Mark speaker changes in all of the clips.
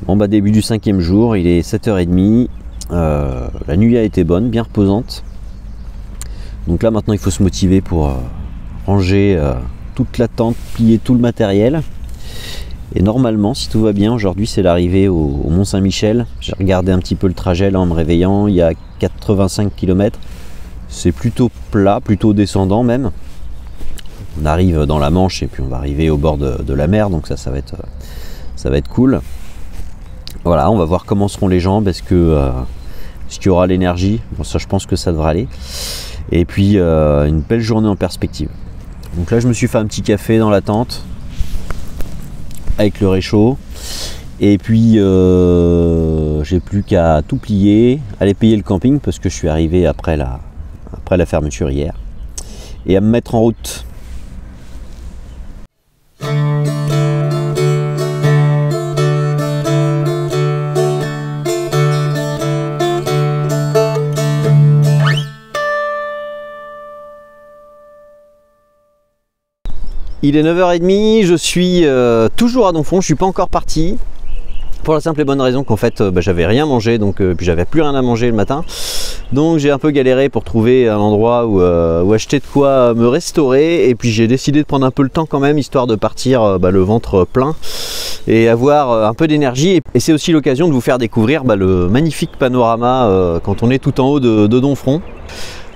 Speaker 1: Bon bah début du 5e jour, il est 7h30, la nuit a été bonne, bien reposante. Donc là maintenant il faut se motiver pour ranger toute la tente, plier tout le matériel. Et normalement, si tout va bien, aujourd'hui c'est l'arrivée au Mont-Saint-Michel. J'ai regardé un petit peu le trajet là en me réveillant, il y a 85 km. C'est plutôt plat, plutôt descendant même. On arrive dans la Manche et puis on va arriver au bord de la mer, donc ça va être cool. Voilà, on va voir comment seront les jambes, est-ce qu'il y aura l'énergie. Bon, ça je pense que ça devrait aller. Et puis une belle journée en perspective. Donc là je me suis fait un petit café dans la tente avec le réchaud. Et puis j'ai plus qu'à tout plier, aller payer le camping parce que je suis arrivé après la fermeture hier. Et à me mettre en route. Il est 9h30, je suis toujours à Domfront, je suis pas encore parti. Pour la simple et bonne raison qu'en fait j'avais rien mangé, donc puis j'avais plus rien à manger le matin. Donc j'ai un peu galéré pour trouver un endroit où acheter de quoi me restaurer. Et puis j'ai décidé de prendre un peu le temps quand même, histoire de partir le ventre plein et avoir un peu d'énergie. Et c'est aussi l'occasion de vous faire découvrir le magnifique panorama quand on est tout en haut de Domfront.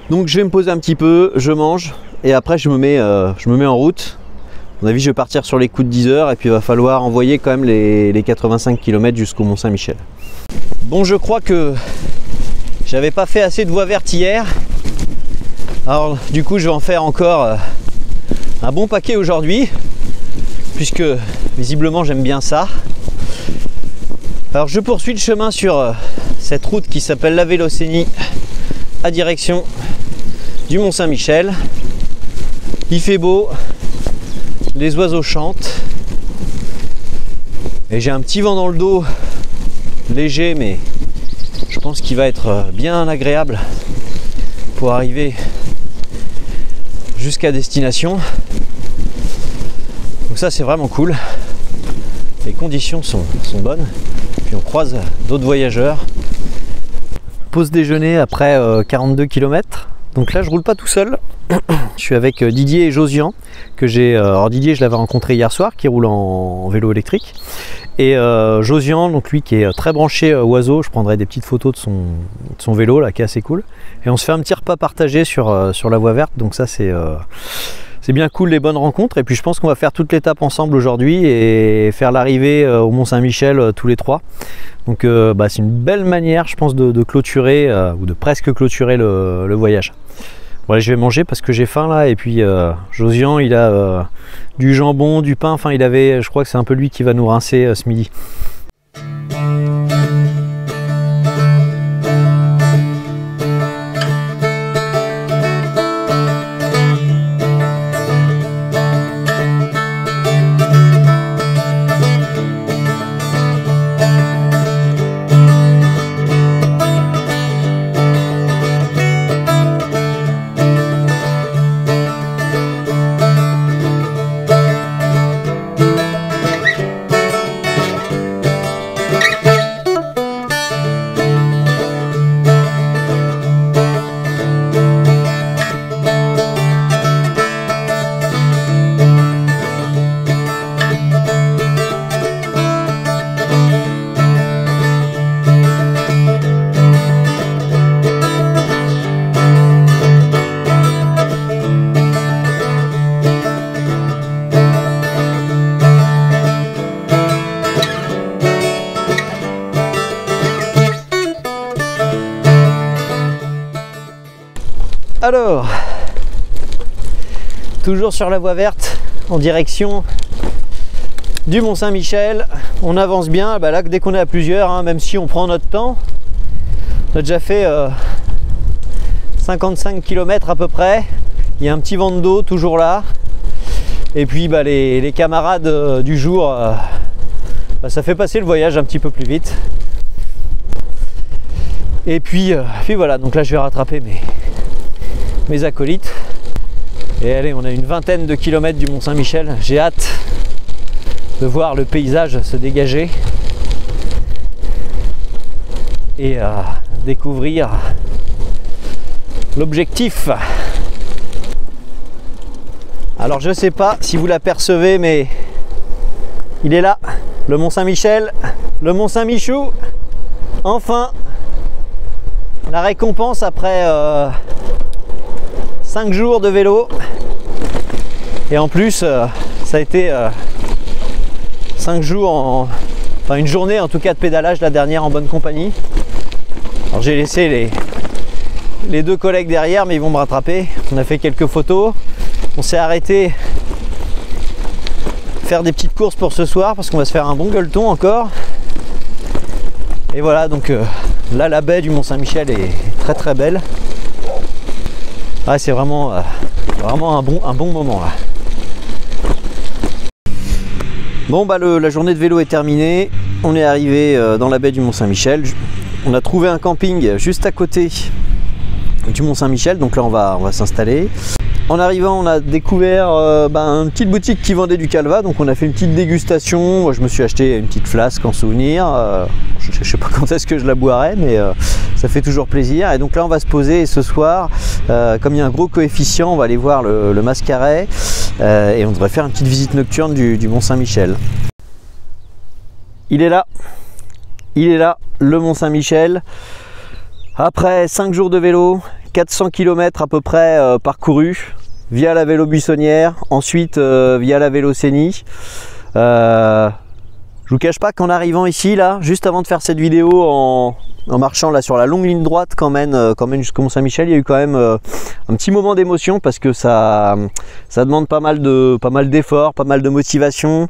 Speaker 1: Donc je vais me poser un petit peu, je mange et après je me mets en route. À mon avis, je vais partir sur les coups de 10 h et puis il va falloir envoyer quand même les 85 km jusqu'au Mont-Saint-Michel. Bon, je crois que j'avais pas fait assez de voies vertes hier. Alors du coup, je vais en faire encore un bon paquet aujourd'hui, puisque visiblement j'aime bien ça. Alors je poursuis le chemin sur cette route qui s'appelle la Vélocénie à direction du Mont-Saint-Michel. Il fait beau. Les oiseaux chantent et j'ai un petit vent dans le dos léger, mais je pense qu'il va être bien agréable pour arriver jusqu'à destination. Donc ça c'est vraiment cool, les conditions sont bonnes, puis on croise d'autres voyageurs. Pause déjeuner après 42 km. Donc là je roule pas tout seul, je suis avec Didier et Josian que j'ai. Alors Didier je l'avais rencontré hier soir, qui roule en vélo électrique, et Josian, donc lui qui est très branché oiseau. Je prendrai des petites photos de son vélo là qui est assez cool, et on se fait un petit repas partagé sur la voie verte. Donc ça c'est bien cool, les bonnes rencontres. Et puis je pense qu'on va faire toute l'étape ensemble aujourd'hui et faire l'arrivée au Mont-Saint-Michel tous les trois. Donc c'est une belle manière, je pense, de clôturer ou de presque clôturer le voyage. Bon, allez, je vais manger parce que j'ai faim là. Et puis Josian, il a du jambon, du pain. Enfin, je crois que c'est un peu lui qui va nous rincer ce midi. Alors, toujours sur la voie verte en direction du Mont-Saint-Michel. On avance bien, là dès qu'on est à plusieurs, même si on prend notre temps. On a déjà fait 55 km à peu près. Il y a un petit vent de dos toujours là. Et puis les camarades du jour, ça fait passer le voyage un petit peu plus vite. Et puis voilà, donc là je vais rattraper mes acolytes. Et allez, on a une vingtaine de kilomètres du Mont-Saint-Michel. J'ai hâte de voir le paysage se dégager. et découvrir l'objectif. Alors je sais pas si vous l'apercevez, mais il est là, le Mont Saint-Michel, le Mont Saint-Michou. Enfin, la récompense après 5 jours de vélo. Et en plus, ça a été 5 jours, enfin une journée en tout cas de pédalage, la dernière en bonne compagnie. Alors j'ai laissé les deux collègues derrière, mais ils vont me rattraper. On a fait quelques photos. On s'est arrêté faire des petites courses pour ce soir parce qu'on va se faire un bon gueuleton encore. Et voilà, donc là la baie du Mont Saint-Michel est très très belle. Ouais, c'est vraiment, vraiment un bon moment là. Bon bah la journée de vélo est terminée. On est arrivé dans la baie du Mont Saint-Michel. On a trouvé un camping juste à côté du Mont Saint-Michel, donc là on va s'installer. En arrivant, on a découvert une petite boutique qui vendait du calva, donc on a fait une petite dégustation. Moi, je me suis acheté une petite flasque en souvenir. Je ne sais pas quand est-ce que je la boirai, mais ça fait toujours plaisir. Et donc là, on va se poser et ce soir, comme il y a un gros coefficient, on va aller voir le Mascaret et on devrait faire une petite visite nocturne du Mont Saint-Michel. Il est là, le Mont Saint-Michel. Après 5 jours de vélo, 400 km à peu près parcourus via la vélo buissonnière, ensuite via la vélo Cénie. Je vous cache pas qu'en arrivant ici, là, juste avant de faire cette vidéo, en marchant là sur la longue ligne droite quand même jusqu'au Mont Saint-Michel, il y a eu quand même un petit moment d'émotion parce que ça demande pas mal d'efforts, pas mal de motivation.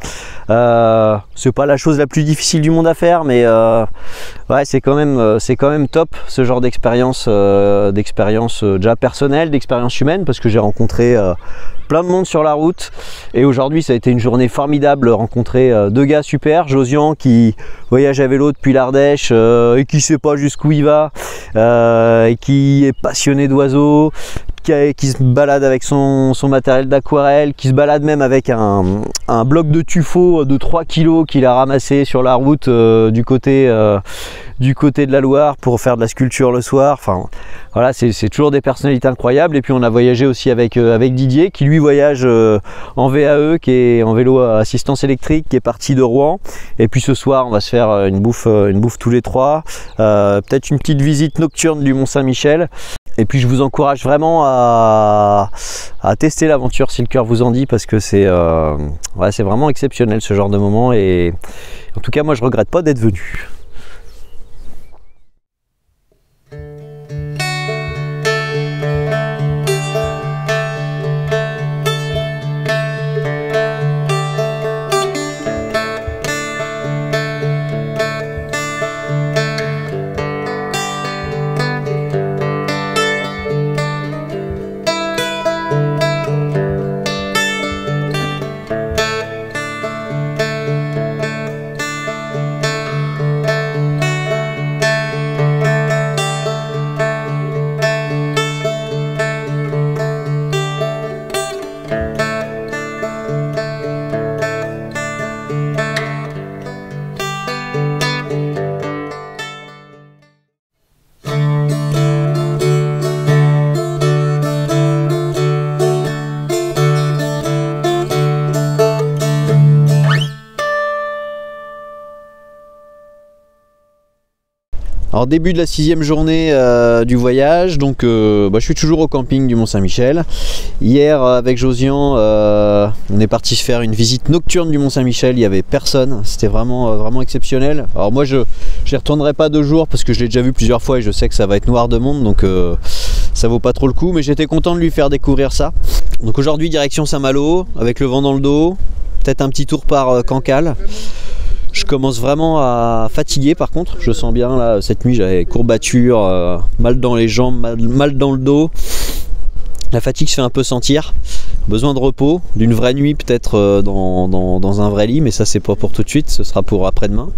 Speaker 1: C'est pas la chose la plus difficile du monde à faire, mais ouais, c'est quand même top ce genre d'expérience, déjà personnelle, d'expérience humaine, parce que j'ai rencontré plein de monde sur la route et aujourd'hui ça a été une journée formidable. Rencontrer deux gars super, Josian qui voyage à vélo depuis l'Ardèche et qui sait pas jusqu'où il va, et qui est passionné d'oiseaux, qui se balade avec son matériel d'aquarelle, qui se balade même avec un bloc de tuffeau de 3 kg qu'il a ramassé sur la route du côté de la Loire pour faire de la sculpture le soir. Enfin voilà, c'est toujours des personnalités incroyables. Et puis on a voyagé aussi avec Didier qui lui voyage en VAE, qui est en vélo à assistance électrique, qui est parti de Rouen. Et puis ce soir on va se faire une bouffe tous les trois, peut-être une petite visite nocturne du Mont Saint-Michel. Et puis je vous encourage vraiment à tester l'aventure si le cœur vous en dit, parce que c'est vraiment exceptionnel ce genre de moment. Et en tout cas moi je regrette pas d'être venu. Alors début de la 6e journée du voyage, donc je suis toujours au camping du Mont Saint-Michel. Hier avec Josian, on est parti se faire une visite nocturne du Mont Saint-Michel, il n'y avait personne, c'était vraiment exceptionnel. Alors moi je n'y retournerai pas 2 jours parce que je l'ai déjà vu plusieurs fois et je sais que ça va être noir de monde, donc ça vaut pas trop le coup, mais j'étais content de lui faire découvrir ça. Donc aujourd'hui direction Saint-Malo avec le vent dans le dos, peut-être un petit tour par Cancale. Je commence vraiment à fatiguer par contre, je sens bien là, cette nuit j'avais courbatures, mal dans les jambes, mal dans le dos. La fatigue se fait un peu sentir, besoin de repos, d'une vraie nuit peut-être dans un vrai lit, mais ça c'est pas pour tout de suite, ce sera pour après-demain.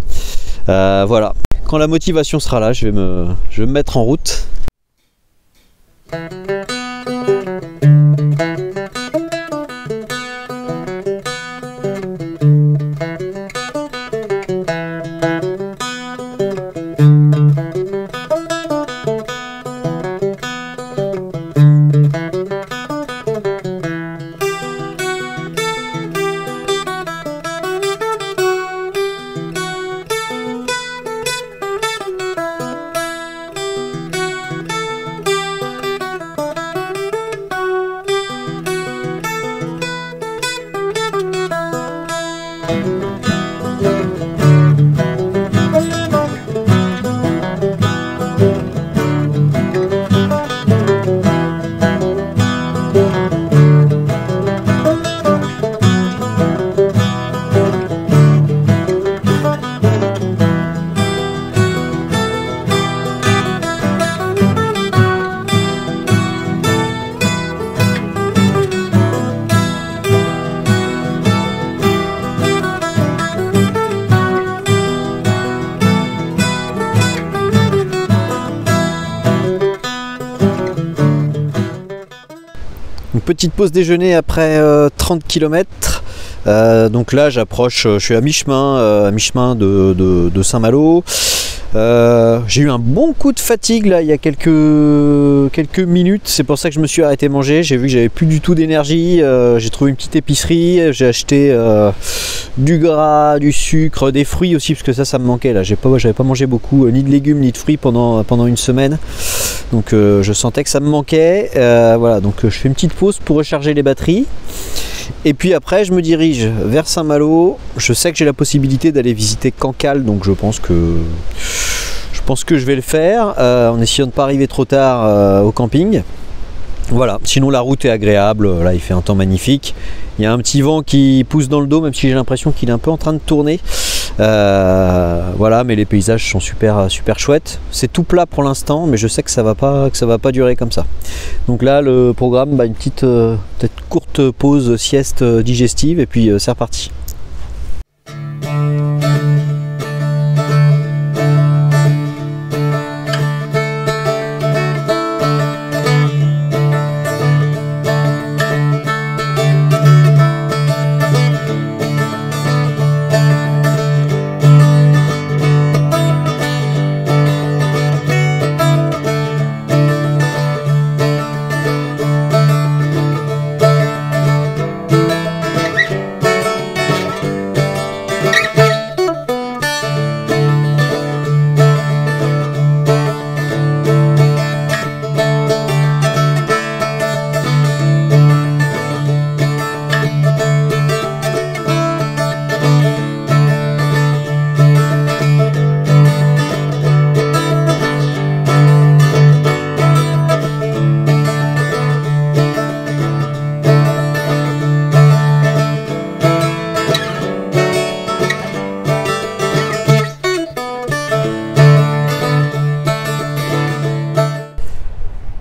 Speaker 1: Voilà, quand la motivation sera là, je vais me mettre en route. petite pause déjeuner après 30 km. Donc là j'approche, je suis à mi-chemin de Saint-Malo. J'ai eu un bon coup de fatigue là il y a quelques minutes, c'est pour ça que je me suis arrêté manger. J'ai vu que j'avais plus du tout d'énergie. J'ai trouvé une petite épicerie, j'ai acheté du gras, du sucre, des fruits aussi parce que ça me manquait là. J'avais pas mangé beaucoup ni de légumes ni de fruits pendant une semaine, donc je sentais que ça me manquait. Voilà, donc je fais une petite pause pour recharger les batteries. Et puis après je me dirige vers Saint-Malo. Je sais que j'ai la possibilité d'aller visiter Cancale, donc je pense que je vais le faire en essayant de ne pas arriver trop tard au camping. Voilà, sinon la route est agréable, là il fait un temps magnifique. Il y a un petit vent qui pousse dans le dos, même si j'ai l'impression qu'il est un peu en train de tourner. Voilà, mais les paysages sont super chouettes. C'est tout plat pour l'instant, mais je sais que ça va pas durer comme ça. Donc là le programme, une petite peut-être courte pause sieste digestive et puis c'est reparti.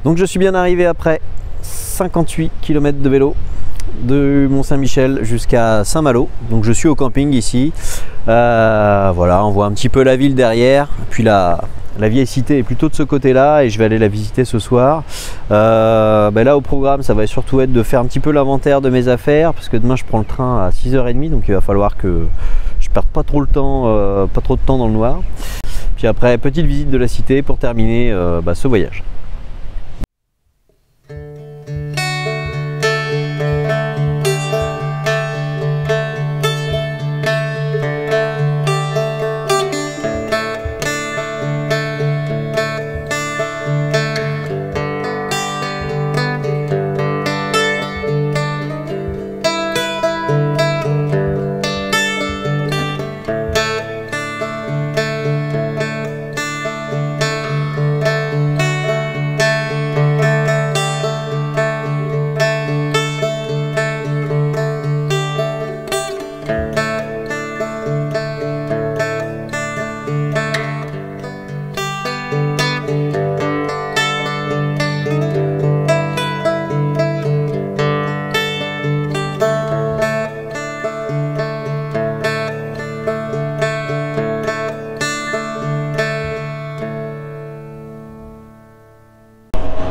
Speaker 1: Donc je suis bien arrivé après 58 km de vélo de Mont-Saint-Michel jusqu'à Saint-Malo. Donc je suis au camping ici. Voilà, on voit un petit peu la ville derrière. Puis la vieille cité est plutôt de ce côté-là et je vais aller la visiter ce soir. Là au programme, ça va surtout être de faire un petit peu l'inventaire de mes affaires parce que demain je prends le train à 6h30, donc il va falloir que je perde pas trop de temps dans le noir. Puis après, petite visite de la cité pour terminer ce voyage.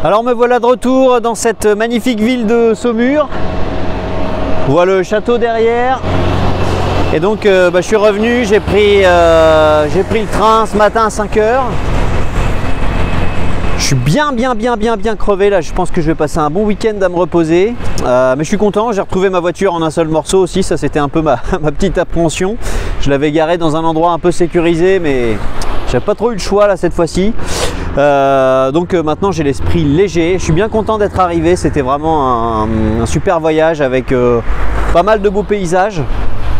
Speaker 1: Alors me voilà de retour dans cette magnifique ville de Saumur. On voit le château derrière. Et donc je suis revenu, j'ai pris le train ce matin à 5 h. Je suis bien crevé là, je pense que je vais passer un bon week-end à me reposer. Mais je suis content, j'ai retrouvé ma voiture en un seul morceau aussi, ça c'était un peu ma petite appréhension. Je l'avais garée dans un endroit un peu sécurisé, mais j'avais pas trop eu le choix là cette fois-ci. Donc maintenant j'ai l'esprit léger, je suis bien content d'être arrivé, c'était vraiment un super voyage avec pas mal de beaux paysages.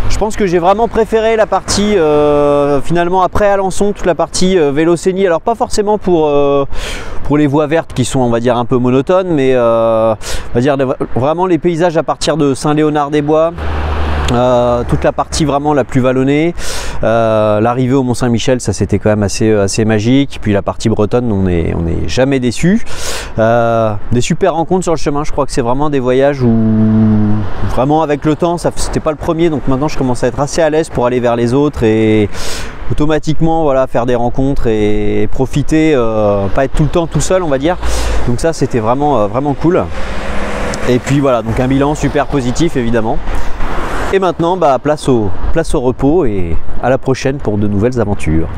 Speaker 1: Je pense que j'ai vraiment préféré la partie finalement après Alençon, toute la partie Vélo-Sénie. Alors pas forcément pour les voies vertes qui sont on va dire un peu monotones, mais on va dire vraiment les paysages à partir de Saint-Léonard-des-Bois. Toute la partie vraiment la plus vallonnée, l'arrivée au Mont-Saint-Michel, ça c'était quand même assez magique. Puis la partie bretonne, on est jamais déçu. Des super rencontres sur le chemin, je crois que c'est vraiment des voyages où vraiment avec le temps, c'était pas le premier, donc maintenant je commence à être assez à l'aise pour aller vers les autres et automatiquement voilà, faire des rencontres et profiter, pas être tout le temps tout seul on va dire. Donc ça c'était vraiment cool. Et puis voilà, donc un bilan super positif évidemment. Et maintenant, place au repos et à la prochaine pour de nouvelles aventures.